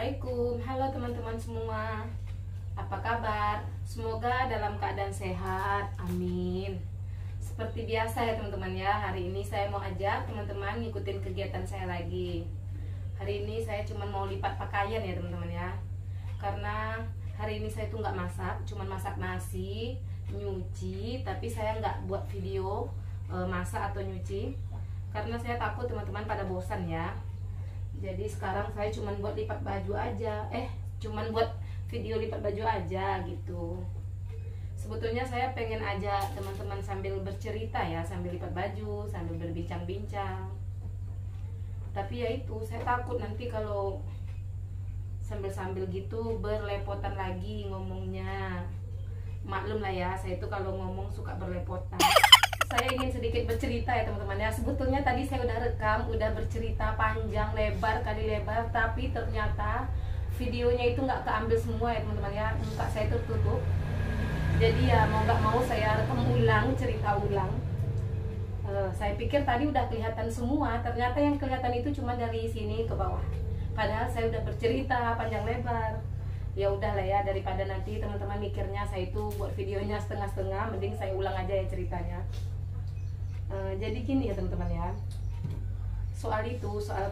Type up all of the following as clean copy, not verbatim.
Assalamualaikum, halo teman-teman semua. Apa kabar? Semoga dalam keadaan sehat, amin. Seperti biasa ya teman-teman ya, hari ini saya mau ajak teman-teman ngikutin kegiatan saya lagi. Hari ini saya cuma mau lipat pakaian ya teman-teman ya. Karena hari ini saya tuh nggak masak, cuma masak nasi, nyuci, tapi saya nggak buat video masak atau nyuci. Karena saya takut teman-teman pada bosan ya. Jadi sekarang saya cuman buat lipat baju aja, cuman buat video lipat baju aja gitu. Sebetulnya saya pengen aja teman-teman sambil bercerita ya, sambil lipat baju, sambil berbincang-bincang. Tapi ya itu, saya takut nanti kalau sambil-sambil gitu berlepotan lagi ngomongnya. Maklum lah ya, saya itu kalau ngomong suka berlepotan. Saya ingin sedikit bercerita ya teman-teman ya. Sebetulnya tadi saya udah rekam, udah bercerita panjang lebar kali lebar, tapi ternyata videonya itu nggak keambil semua ya teman-teman ya. Muka saya tertutup. Jadi ya mau nggak mau saya rekam ulang, cerita ulang. Saya pikir tadi udah kelihatan semua, ternyata yang kelihatan itu cuma dari sini ke bawah. Padahal saya udah bercerita panjang lebar. Ya udahlah ya, daripada nanti teman-teman mikirnya saya itu buat videonya setengah-setengah, mending saya ulang aja ya ceritanya. Jadi gini ya teman-teman ya, soal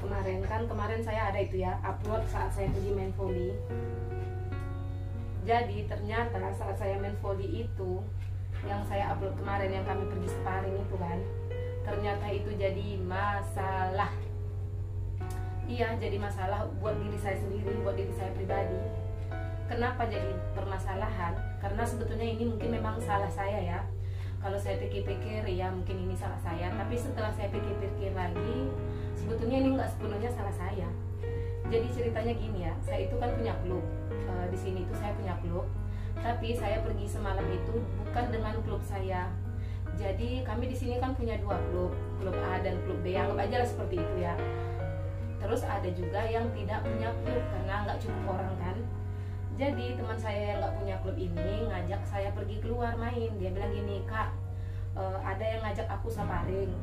kemarin kan, kemarin saya ada itu ya upload saat saya pergi main volley. Jadi ternyata saat saya main volley itu, yang saya upload kemarin yang kami pergi sparring itu kan, ternyata itu jadi masalah. Iya, jadi masalah buat diri saya sendiri, buat diri saya pribadi. Kenapa jadi permasalahan? Karena sebetulnya ini mungkin memang salah saya ya. Kalau saya pikir-pikir ya mungkin ini salah saya, tapi setelah saya pikir-pikir lagi, sebetulnya ini nggak sepenuhnya salah saya. Jadi ceritanya gini ya, saya itu kan punya klub. Di sini itu saya punya klub, tapi saya pergi semalam itu bukan dengan klub saya. Jadi kami di sini kan punya dua klub, klub A dan klub B, anggap aja lah seperti itu ya. Terus ada juga yang tidak punya klub karena nggak cukup orang kan. Jadi teman saya yang nggak punya klub ini ngajak saya pergi keluar main. Dia bilang gini, "Kak, ada yang ngajak aku sparring,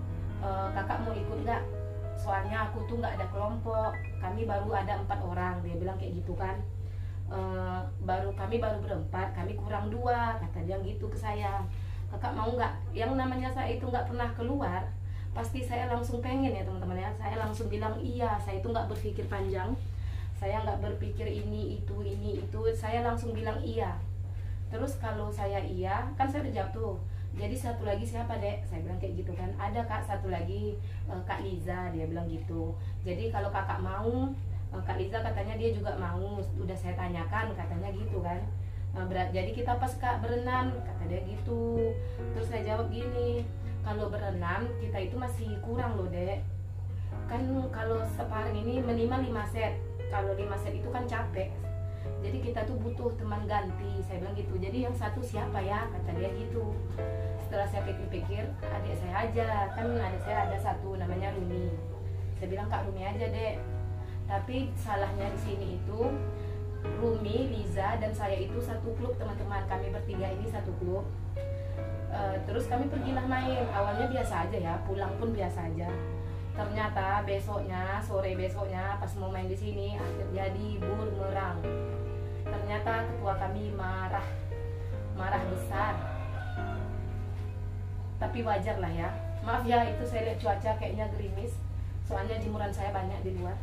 kakak mau ikut nggak? Soalnya aku tuh nggak ada kelompok, kami baru ada 4 orang." Dia bilang kayak gitu kan. Kami baru berempat, kami kurang 2, kata dia gitu ke saya. "Kakak mau nggak?" Yang namanya saya itu nggak pernah keluar, pasti saya langsung pengen ya teman-teman ya. Saya langsung bilang iya, saya itu nggak berpikir panjang. Saya nggak berpikir ini itu, saya langsung bilang iya. Terus kalau saya iya, kan saya udah jawab tuh. Jadi satu lagi siapa dek? Saya bilang kayak gitu kan. Ada kak satu lagi, Kak Liza, dia bilang gitu. Jadi kalau kakak mau, Kak Liza katanya dia juga mau. Udah saya tanyakan, katanya gitu kan. Jadi kita pas kak berenam, kata dia gitu. Terus saya jawab gini, kalau berenam kita itu masih kurang loh dek. Kan kalau sparring ini minimal 5 set. Kalau 5 set itu kan capek. Jadi kita tuh butuh teman ganti. Saya bilang gitu. Jadi yang satu siapa ya? Kata dia gitu. Setelah saya pikir-pikir, adik saya aja. Kan adik saya ada satu namanya Rumi. Saya bilang Kak Rumi aja dek. Tapi salahnya di sini itu Rumi, Liza dan saya itu satu klub teman-teman. Kami bertiga ini satu klub. Terus kami pergilah main. Awalnya biasa aja ya. Pulang pun biasa aja. Ternyata sore besoknya pas mau main di sini jadi bumerang. Ternyata ketua kami marah besar. Tapi wajar lah ya. Maaf ya, itu saya lihat cuaca kayaknya gerimis. Soalnya jemuran saya banyak di luar.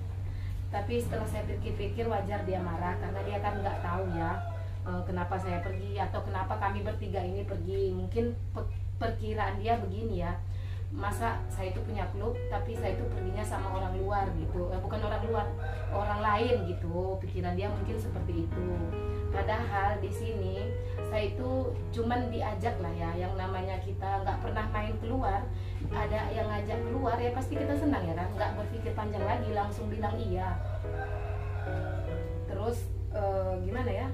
Tapi setelah saya pikir-pikir wajar dia marah karena dia kan nggak tahu ya kenapa saya pergi atau kenapa kami bertiga ini pergi. Mungkin perkiraan dia begini ya. Masa saya itu punya klub tapi saya itu perginya sama orang luar gitu, bukan orang luar, orang lain gitu. Pikiran dia mungkin seperti itu. Padahal di sini saya itu cuman diajak lah ya, yang namanya kita nggak pernah main keluar, ada yang ngajak keluar ya pasti kita senang ya kan, nggak berpikir panjang lagi, langsung bilang iya. Terus gimana ya,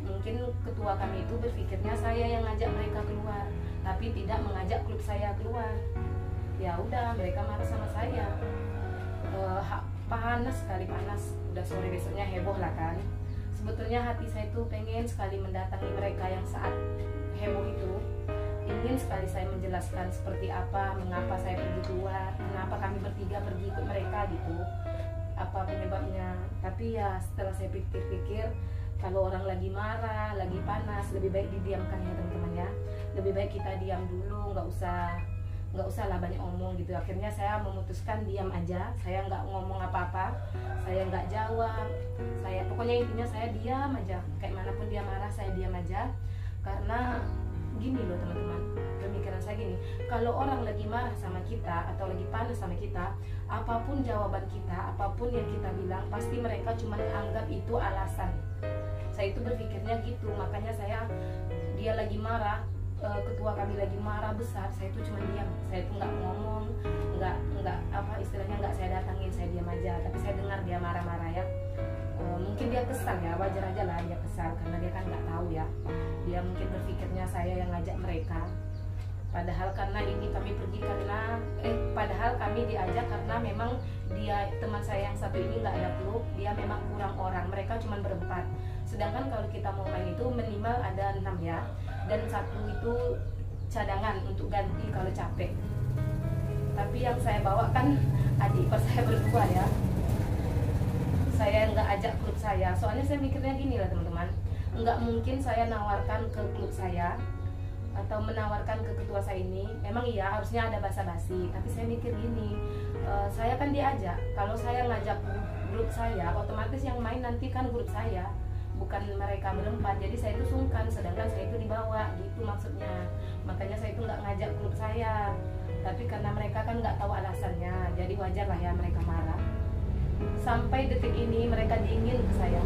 mungkin ketua kami itu berpikirnya saya yang ngajak mereka keluar tapi tidak mengajak klub saya keluar. Ya udah, mereka marah sama saya. Panas sekali, panas. Udah sore besoknya heboh lah kan. Sebetulnya hati saya tuh pengen sekali mendatangi mereka yang saat heboh itu. Ingin sekali saya menjelaskan seperti apa, mengapa saya pergi keluar, kenapa kami bertiga pergi ikut mereka gitu. apa penyebabnya. Tapi ya setelah saya pikir-pikir, kalau orang lagi marah, lagi panas, lebih baik didiamkan ya teman-teman ya. Lebih baik kita diam dulu, nggak usah lah banyak omong gitu. Akhirnya saya memutuskan diam aja, saya nggak ngomong apa-apa, saya nggak jawab, saya pokoknya intinya saya diam aja. Kayak manapun dia marah, saya diam aja. Karena gini loh teman-teman, pemikiran saya gini, kalau orang lagi marah sama kita atau lagi panas sama kita, apapun jawaban kita, apapun yang kita bilang, pasti mereka cuma anggap itu alasan. Saya itu berpikirnya gitu, makanya dia lagi marah, ketua kami lagi marah besar, saya itu cuma diam, saya itu nggak ngomong, nggak apa istilahnya, nggak saya datangin, saya diam aja. Tapi saya dengar dia marah-marah ya. Mungkin dia kesal ya, wajar aja lah dia kesal karena dia kan nggak tahu ya. Dia mungkin berpikirnya saya yang ngajak mereka. Padahal karena ini kami pergi padahal kami diajak karena memang dia teman saya yang satu ini nggak ada klub, dia memang kurang orang, mereka cuma berempat. Sedangkan kalau kita mau main itu minimal ada 6 ya, dan satu itu cadangan untuk ganti kalau capek. Tapi yang saya bawa kan adik ipar saya berdua ya. Saya nggak ajak klub saya, soalnya saya mikirnya gini lah teman-teman, nggak mungkin saya nawarkan ke klub saya atau menawarkan ke ketua saya ini. Memang iya harusnya ada basa-basi, tapi saya mikir gini, saya kan diajak, kalau saya ngajak grup saya, otomatis yang main nanti kan grup saya, bukan mereka berempat. Jadi saya itu sungkan, sedangkan saya itu dibawa gitu maksudnya. Makanya saya itu nggak ngajak klub saya. Tapi karena mereka kan nggak tahu alasannya, jadi wajar lah ya mereka marah. Sampai detik ini mereka dingin ke saya.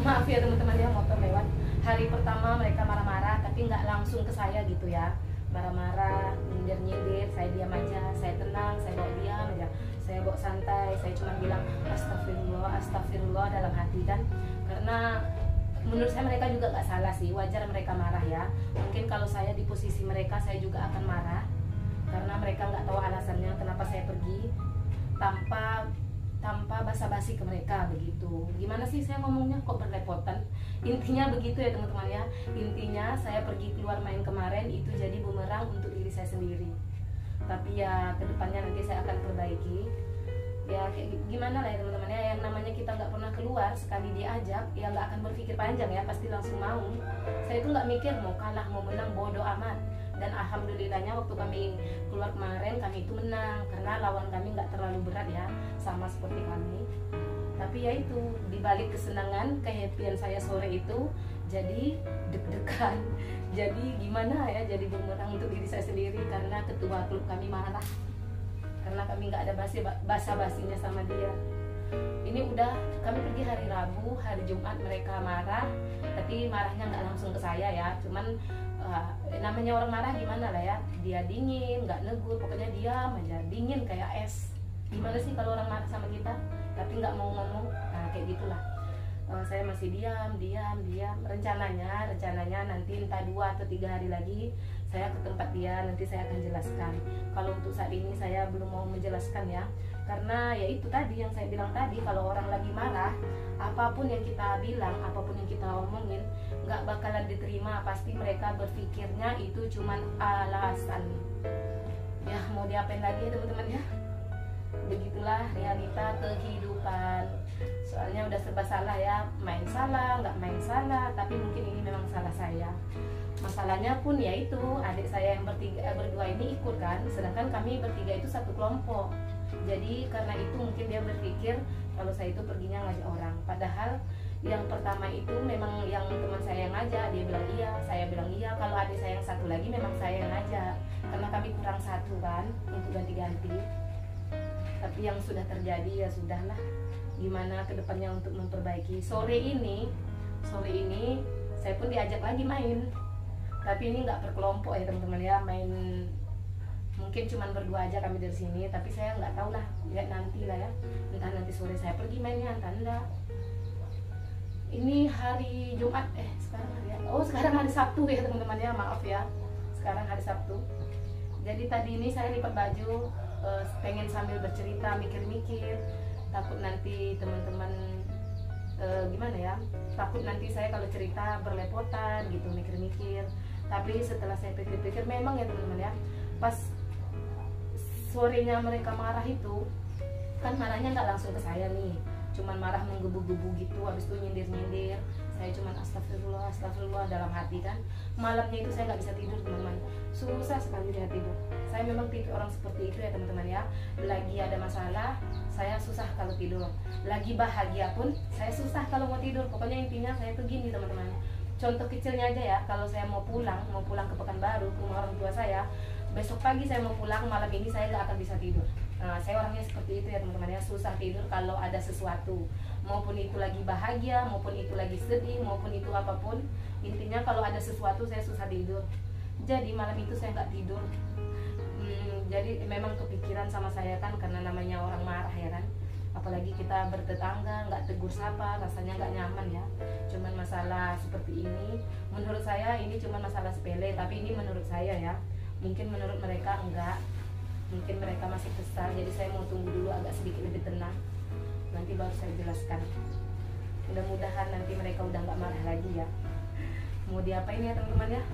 Maaf ya teman-teman ya, motor lewat. Hari pertama mereka marah-marah, tapi nggak langsung ke saya gitu ya. Marah-marah, nyindir-nyindir, saya diam aja, saya tenang, saya bawa diam aja, saya bawa santai, saya cuma bilang astagfirullah, astagfirullah dalam hati kan. Karena menurut saya mereka juga nggak salah sih, wajar mereka marah ya. Mungkin kalau saya di posisi mereka, saya juga akan marah. Karena mereka nggak tahu alasannya kenapa saya pergi tanpa basa-basi ke mereka begitu. Gimana sih saya ngomongnya kok berlepotan? Intinya begitu ya teman-teman ya. Intinya saya pergi keluar main kemarin itu jadi bumerang untuk diri saya sendiri. Tapi ya kedepannya nanti saya akan perbaiki. Ya kayak gimana lah ya teman-teman ya, yang namanya kita nggak pernah keluar, sekali diajak ya nggak akan berpikir panjang ya, pasti langsung mau. Saya itu nggak mikir mau kalah mau menang, bodoh amat. Dan alhamdulillahnya waktu kami keluar kemarin kami itu menang karena lawan kami nggak terlalu berat ya, sama seperti kami. Tapi ya itu dibalik kesenangan kehappyan saya sore itu jadi deg-degan, jadi gimana ya, jadi bumerang untuk diri saya sendiri karena ketua klub kami marah karena kami nggak ada basa-basinya sama dia. Ini udah kami pergi hari Rabu, hari Jumat mereka marah, tapi marahnya nggak langsung ke saya ya, cuman namanya orang marah gimana lah ya, dia dingin, nggak negur, pokoknya diam aja, dingin kayak es. Gimana sih kalau orang marah sama kita tapi nggak mau ngomong, nah kayak gitulah. Saya masih diam. Rencananya nanti entah 2 atau 3 hari lagi saya ke tempat dia, nanti saya akan jelaskan. Kalau untuk saat ini saya belum mau menjelaskan ya, karena ya itu tadi yang saya bilang tadi, kalau orang lagi marah, apapun yang kita bilang, apapun yang kita omongin nggak bakalan diterima. Pasti mereka berpikirnya itu cuman alasan. Ya mau diapain lagi ya teman-teman ya, begitulah realita kehidupan. Soalnya udah serba salah ya, main salah, nggak main salah, tapi mungkin ini memang salah saya. Masalahnya pun yaitu adik saya yang berdua ini ikut kan, sedangkan kami bertiga itu satu kelompok. Jadi karena itu mungkin dia berpikir kalau saya itu perginya ngajak orang. Padahal yang pertama itu memang yang teman saya yang ngajak, dia bilang iya, saya bilang iya. Kalau adik saya yang satu lagi memang saya yang ngajak, karena kami kurang satu kan untuk ganti-ganti. Tapi yang sudah terjadi ya sudahlah, gimana kedepannya untuk memperbaiki. Sore ini saya pun diajak lagi main, tapi ini nggak berkelompok ya teman-teman ya, main mungkin cuman berdua aja kami dari sini. Tapi saya nggak tahu lah, lihat nanti lah ya, entah nanti sore saya pergi mainnya entah enggak. Ini hari Jumat, sekarang hari Sabtu ya teman-teman ya, maaf ya, sekarang hari Sabtu. Jadi tadi ini saya lipat baju, pengen sambil bercerita, mikir-mikir, takut nanti teman-teman gimana ya, takut nanti saya kalau cerita berlepotan gitu, mikir-mikir. Tapi setelah saya pikir-pikir memang ya teman-teman ya, pas sorenya mereka marah itu kan marahnya nggak langsung ke saya nih, cuman marah menggebu-gebu gitu, habis itu nyindir-nyindir. Saya cuman astagfirullah, astagfirullah dalam hati kan. Malamnya itu saya nggak bisa tidur teman-teman, susah sekali dia tidur. Saya memang tipe orang seperti itu ya teman-teman ya. Lagi ada masalah saya susah kalau tidur, lagi bahagia pun saya susah kalau mau tidur. Pokoknya intinya saya tuh gini teman-teman. Contoh kecilnya aja ya, kalau saya mau pulang ke Pekanbaru, ke rumah orang tua saya, besok pagi saya mau pulang, malam ini saya nggak akan bisa tidur. Nah, saya orangnya seperti itu ya teman-teman ya, susah tidur kalau ada sesuatu, maupun itu lagi bahagia, maupun itu lagi sedih, maupun itu apapun. Intinya kalau ada sesuatu saya susah tidur. Jadi malam itu saya nggak tidur. Jadi memang kepikiran sama saya kan, karena namanya orang marah ya kan. Apalagi kita bertetangga, nggak tegur sapa, rasanya nggak nyaman ya. Cuman masalah seperti ini, menurut saya ini cuma masalah sepele, tapi ini menurut saya ya. Mungkin menurut mereka enggak, mungkin mereka masih kesal. Jadi saya mau tunggu dulu agak sedikit lebih tenang, nanti baru saya jelaskan. Mudah-mudahan nanti mereka udah nggak marah lagi ya. Mau diapain ya teman-teman ya.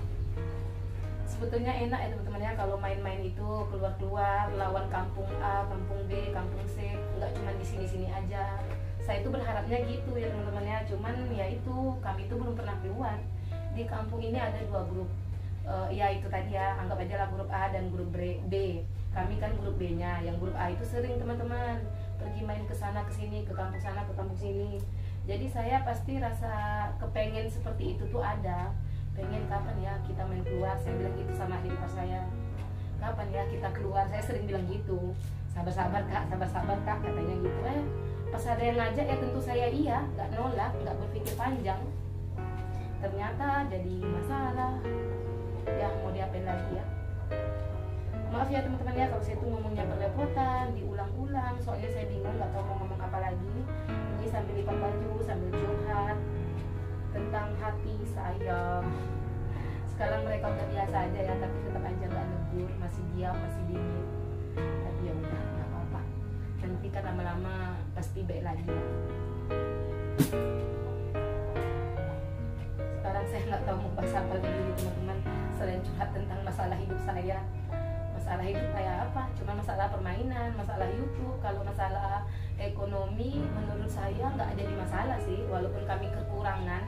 Sebetulnya enak ya teman-teman ya, kalau main-main itu keluar-keluar lawan kampung A, kampung B, kampung C, nggak cuma di sini-sini aja. Saya itu berharapnya gitu ya teman-teman ya. Cuman ya itu, kami itu belum pernah keluar. Di kampung ini ada 2 grup. Ya itu tadi ya, anggap aja lah grup A dan grup B. Kami kan grup B-nya. Yang grup A itu sering teman-teman pergi main ke sana ke sini, ke kampung sana ke kampung sini. Jadi saya pasti rasa kepengen seperti itu tuh ada. Pengen kapan ya kita main keluar, saya bilang gitu sama adik ipar saya. Kapan ya kita keluar, saya sering bilang gitu. Sabar-sabar kak, sabar-sabar kak, katanya gitu. Pas ada yang ngajak ya tentu saya iya, nggak nolak, nggak berpikir panjang. Ternyata jadi masalah. Ya mau diapain lagi ya. Maaf ya teman-teman ya kalau saya tuh ngomongnya berlepotan, diulang-ulang, soalnya saya bingung nggak tahu mau ngomong apa lagi. Ini sambil lipat baju, sambil curhat tentang hati saya. Sekarang mereka udah biasa aja ya, tapi tetap aja nggak negur, masih diam, masih dingin. Tapi ya udah nggak apa-apa. Nanti kan lama-lama pasti baik lagi ya. Sekarang saya nggak tahu mau bahas apa lagi teman-teman, selain curhat tentang masalah hidup saya. Masalah hidup kayak apa? Cuma masalah permainan, masalah YouTube. Kalau masalah ekonomi menurut saya nggak jadi masalah sih, walaupun kami kekurangan,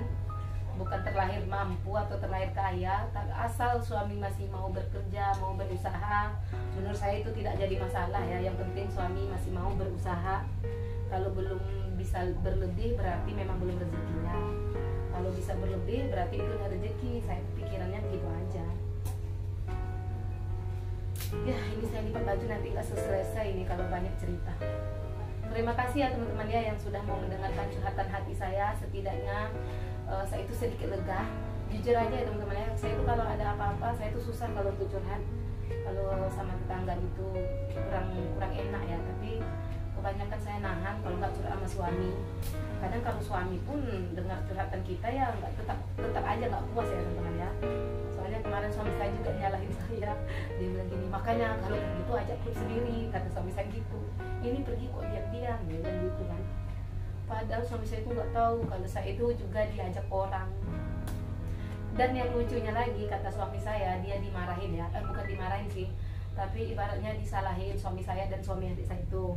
bukan terlahir mampu atau terlahir kaya, asal suami masih mau bekerja, mau berusaha, menurut saya itu tidak jadi masalah ya. Yang penting suami masih mau berusaha. Kalau belum bisa berlebih berarti memang belum rezekinya. Kalau bisa berlebih berarti itu udah rezeki. Saya pikirannya begitu aja. Ya ini saya lipat baju, nanti nggak selesai ini kalau banyak cerita. Terima kasih ya teman-teman ya yang sudah mau mendengarkan curhatan hati saya. Setidaknya saya itu sedikit lega. Jujur aja ya teman-teman ya, saya itu kalau ada apa-apa saya itu susah kalau untuk curhat. Kalau sama tetangga itu kurang enak ya. Tapi kebanyakan saya nahan kalau nggak curhat sama suami. Kadang kalau suami pun dengar curhatan kita ya nggak tetap aja nggak puas ya teman-teman ya. Soalnya kemarin suami saya juga nyalahin saya. Dia bilang gini, makanya kalau gitu ajak pergi sendiri, kata suami saya gitu. Ini pergi kok diam-diam, dia bilang gitu kan. Padahal suami saya itu nggak tahu kalau saya itu juga diajak orang. Dan yang lucunya lagi, kata suami saya, dia dimarahin ya, bukan dimarahin sih, tapi ibaratnya disalahin suami saya dan suami adik saya itu.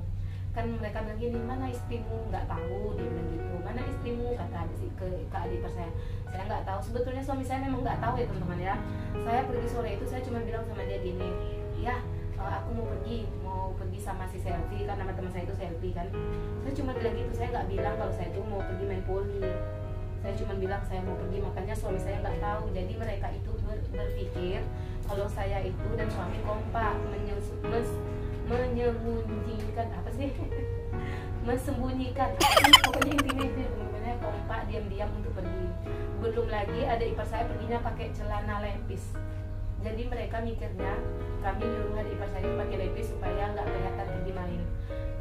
Kan mereka bilang gini, mana istrimu? Nggak tahu, dia bilang gitu. Mana istrimu? Kata ke adik ipar saya nggak tahu. Sebetulnya suami saya memang nggak tahu ya teman-teman ya. Saya pergi sore itu saya cuma bilang sama dia gini, ya aku mau pergi sama si Selfie, kan nama teman saya itu Selfie kan. Saya cuma bilang gitu, saya nggak bilang kalau saya itu mau pergi main poli. Saya cuma bilang saya mau pergi, makanya suami saya nggak tahu. Jadi mereka itu berpikir kalau saya itu dan suami kompak menyembunyikan apa sih? Mensembunyikan. Pokoknya intinya itu teman-temannya kompak diam-diam untuk pergi. Belum lagi ada ipar saya perginya pakai celana lepis. Jadi mereka mikirnya kami nyuruh adik ipar saya pakai lepis supaya nggak kelihatan pergi main.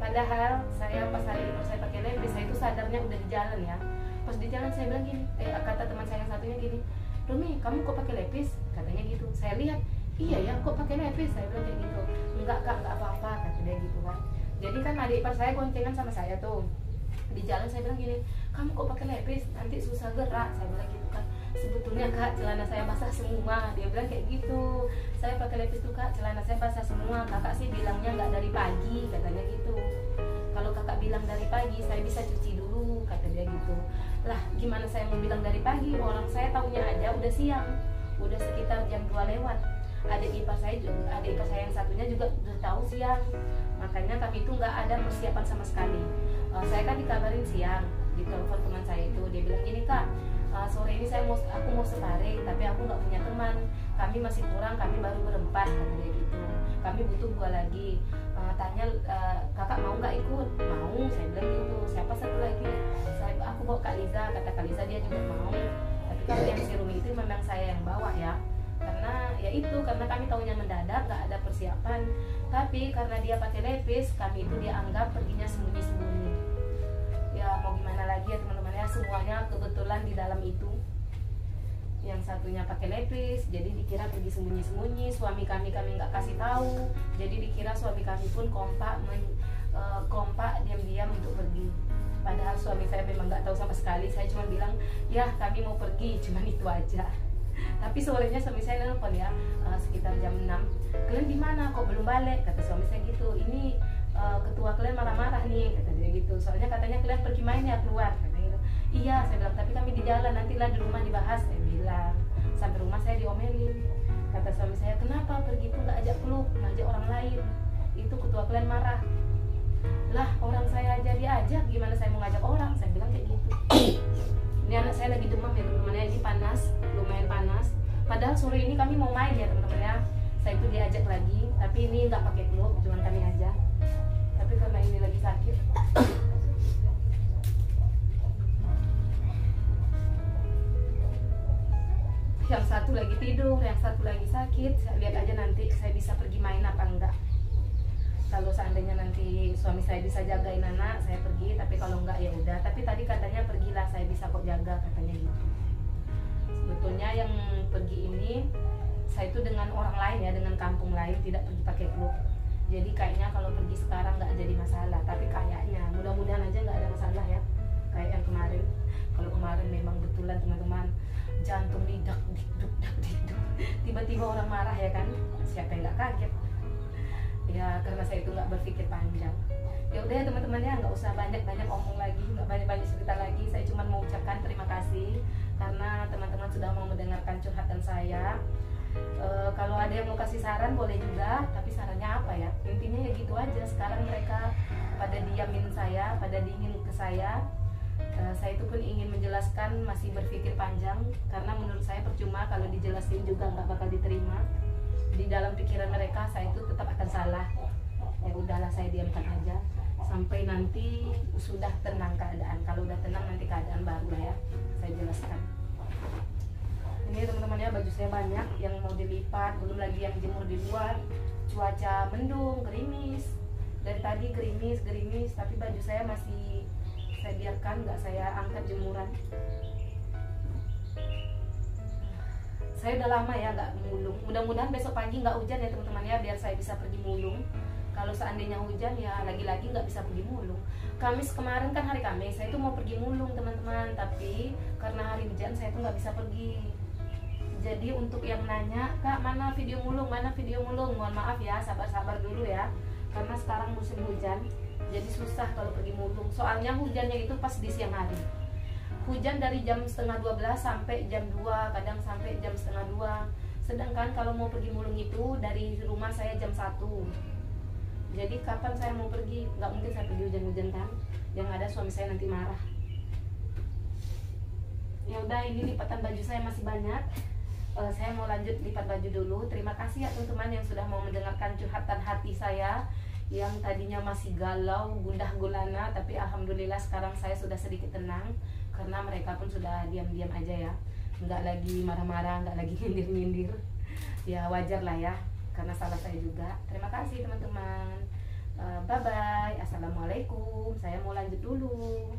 Padahal saya pas hari ipar saya pakai lepis, saya itu sadarnya udah di jalan ya. Pas di jalan saya bilang gini, kata teman saya yang satunya gini, Rumi, kamu kok pakai lepis? Katanya gitu. Saya lihat, iya ya, kok pakai lepis? Saya bilang kayak gitu. Enggak kak, enggak apa-apa, kata dia gitu kan. Jadi kan adik ipar saya goncengan sama saya tuh. Di jalan saya bilang gini, kamu kok pakai lepis? Nanti susah gerak, saya bilang gitu kan. sebetulnya kak celana saya basah semua, dia bilang kayak gitu. Saya pakai lepis tuh kak, celana saya basah semua. Kakak sih bilangnya nggak dari pagi, katanya gitu. Kalau kakak bilang dari pagi, saya bisa cuci dulu, kata dia gitu. Lah gimana saya mau bilang dari pagi, orang saya taunya aja udah siang, udah sekitar jam 2 lewat. Adik ipar saya yang satunya juga udah tahu siang. Makanya kami itu nggak ada persiapan sama sekali. Saya kan dikabarin siang, di telepon teman saya itu, dia bilang gini kak, sore ini aku mau sparring, tapi aku nggak punya teman, kami masih kurang, kami baru berempat, kata dia gitu. Kami butuh 2 lagi. Tanya kakak mau nggak ikut? Mau, saya bilang gitu. Siapa satu lagi? Aku bawa Kak Liza, kata Kak Liza dia juga mau. Tapi kalau yang si Rumi itu memang saya yang bawa ya, karena ya itu, karena kami tahunya mendadak, nggak ada persiapan. Tapi karena dia pakai lepis, kami itu dia anggap perginya sembunyi-sembunyi. Ya mau gimana lagi ya teman-teman ya, semuanya kebetulan di dalam itu. Yang satunya pakai lepis, jadi dikira pergi sembunyi-sembunyi. Suami kami nggak kasih tahu, jadi dikira suami kami pun kompak diam-diam untuk pergi. Padahal suami saya memang nggak tahu sama sekali. Saya cuma bilang ya kami mau pergi, cuma itu aja. Tapi sorenya suami saya nelfon ya, sekitar jam 6, kalian di mana kok belum balik, kata suami saya gitu. Ini ketua kalian marah-marah nih, kata dia gitu. Soalnya katanya kalian pergi main ya keluar, kata gitu. Iya, saya bilang, tapi kami di jalan, nantilah di rumah dibahas, saya bilang. Sampai rumah saya diomelin. Kata suami saya, kenapa pergi itu nggak ajak klub, ngajak orang lain, itu ketua kalian marah. Lah orang saya aja diajak, gimana saya mau ngajak orang, saya bilang kayak gitu. Ini anak saya lagi demam ya teman-teman ya, ini panas, lumayan panas. Padahal sore ini kami mau main ya teman-teman ya. Saya itu diajak lagi, tapi ini nggak pakai klub, cuma kami aja. Tapi karena ini lagi sakit, yang satu lagi tidur, yang satu lagi sakit. Saya lihat aja nanti saya bisa pergi main apa enggak. Kalau seandainya nanti suami saya bisa jagain anak, saya pergi. Tapi kalau enggak ya udah. Tapi tadi katanya pergilah, saya bisa kok jaga, katanya gitu. Sebetulnya yang pergi ini saya itu dengan orang lain ya, dengan kampung lain, tidak pergi pakai klub. Jadi kayaknya kalau pergi sekarang nggak jadi masalah. Tapi kayaknya, mudah-mudahan aja nggak ada masalah ya. Kayak yang kemarin. Kalau kemarin memang betulan teman-teman, jantung didak dikduk dak dikduk, tiba-tiba orang marah ya kan, siapa yang nggak kaget ya, karena saya itu nggak berpikir panjang. Ya udah ya teman-teman ya, nggak usah banyak-banyak omong lagi, nggak banyak-banyak cerita lagi. Saya cuma mau ucapkan terima kasih karena teman-teman sudah mau mendengarkan curhatan saya. Kalau ada yang mau kasih saran boleh juga, tapi sarannya apa ya, intinya ya gitu aja. Sekarang mereka pada diamin saya, pada dingin ke saya. Saya itu pun ingin menjelaskan, masih berpikir panjang, karena menurut saya percuma kalau dijelasin juga nggak bakal diterima. Di dalam pikiran mereka saya itu tetap akan salah. Ya udahlah, saya diamkan aja sampai nanti sudah tenang keadaan. Kalau udah tenang nanti keadaan baru lah ya saya jelaskan. Ini teman-teman ya, baju saya banyak yang mau dilipat, belum lagi yang jemur di luar. Cuaca mendung, gerimis. Dari tadi gerimis, tapi baju saya masih saya biarkan, nggak saya angkat jemuran. Saya udah lama ya nggak mulung. Mudah-mudahan besok pagi nggak hujan ya teman-teman ya, biar saya bisa pergi mulung. Kalau seandainya hujan ya lagi-lagi nggak bisa pergi mulung. Kamis kemarin kan hari Kamis, saya tuh mau pergi mulung teman-teman, tapi karena hari hujan saya tuh nggak bisa pergi. Jadi untuk yang nanya, kak mana video mulung, mohon maaf ya, sabar-sabar dulu ya, karena sekarang musim hujan. Jadi susah kalau pergi mulung. Soalnya hujannya itu pas di siang hari. Hujan dari jam 11:30 sampai jam 2, kadang sampai jam 1:30. Sedangkan kalau mau pergi mulung itu dari rumah saya jam 1. Jadi kapan saya mau pergi? Nggak mungkin saya pergi hujan-hujan kan. Yang ada suami saya nanti marah. Ya udah, ini lipatan baju saya masih banyak. Saya mau lanjut lipat baju dulu. Terima kasih ya teman-teman yang sudah mau mendengarkan curhatan hati saya yang tadinya masih galau, gundah gulana, tapi alhamdulillah sekarang saya sudah sedikit tenang karena mereka pun sudah diam-diam aja ya, nggak lagi marah-marah, nggak lagi nyindir-nyindir. Ya wajar lah ya, karena salah saya juga. Terima kasih teman-teman. Bye bye, assalamualaikum. Saya mau lanjut dulu.